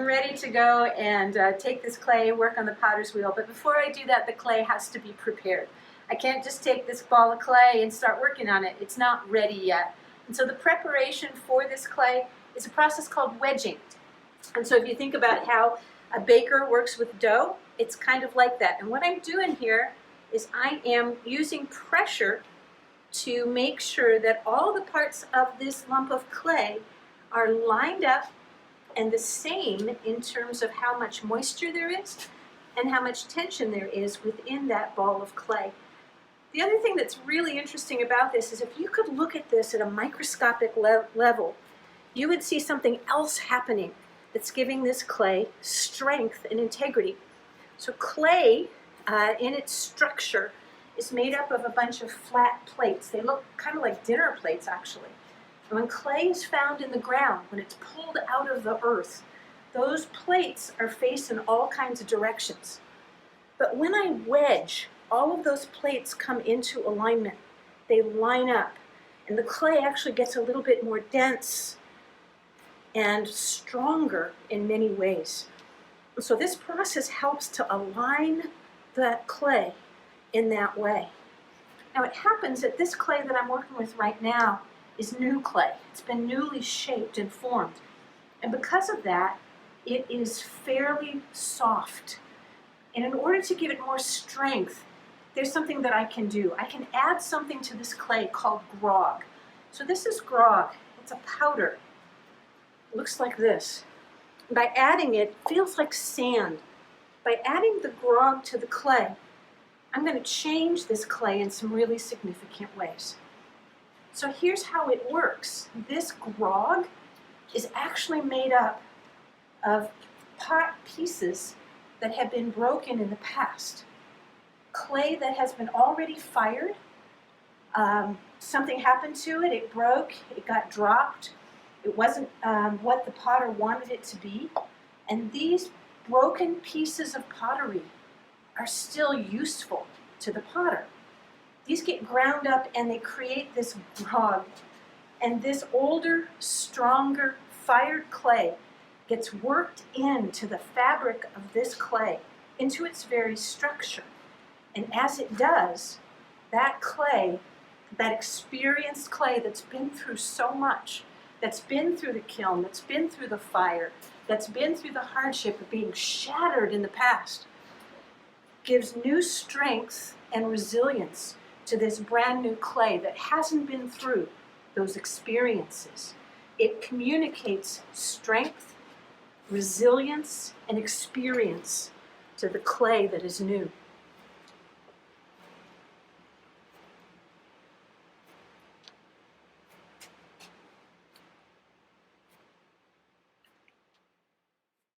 I'm ready to go and take this clay, work on the potter's wheel, but before I do that, the clay has to be prepared. I can't just take this ball of clay and start working on it. It's not ready yet. And so the preparation for this clay is a process called wedging. And so if you think about how a baker works with dough, it's kind of like that. And what I'm doing here is I am using pressure to make sure that all the parts of this lump of clay are lined up and the same in terms of how much moisture there is and how much tension there is within that ball of clay. The other thing that's really interesting about this is if you could look at this at a microscopic level, you would see something else happening that's giving this clay strength and integrity. So clay, in its structure, is made up of a bunch of flat plates. They look kind of like dinner plates, actually. And when clay is found in the ground, when it's pulled out of the earth, those plates are facing all kinds of directions. But when I wedge, all of those plates come into alignment. They line up, and the clay actually gets a little bit more dense and stronger in many ways. So this process helps to align that clay in that way. Now it happens that this clay that I'm working with right now is new clay. It's been newly shaped and formed. And because of that, it is fairly soft. And in order to give it more strength, there's something that I can do. I can add something to this clay called grog. So this is grog. It's a powder. It looks like this. By adding it, it feels like sand. By adding the grog to the clay, I'm going to change this clay in some really significant ways. So here's how it works. This grog is actually made up of pot pieces that have been broken in the past. Clay that has been already fired. Something happened to it, it broke, it got dropped. It wasn't what the potter wanted it to be. And these broken pieces of pottery are still useful to the potter. These get ground up and they create this grog. And this older, stronger, fired clay gets worked into the fabric of this clay, into its very structure. And as it does, that clay, that experienced clay that's been through so much, that's been through the kiln, that's been through the fire, that's been through the hardship of being shattered in the past, gives new strength and resilience to this brand new clay that hasn't been through those experiences. It communicates strength, resilience, and experience to the clay that is new.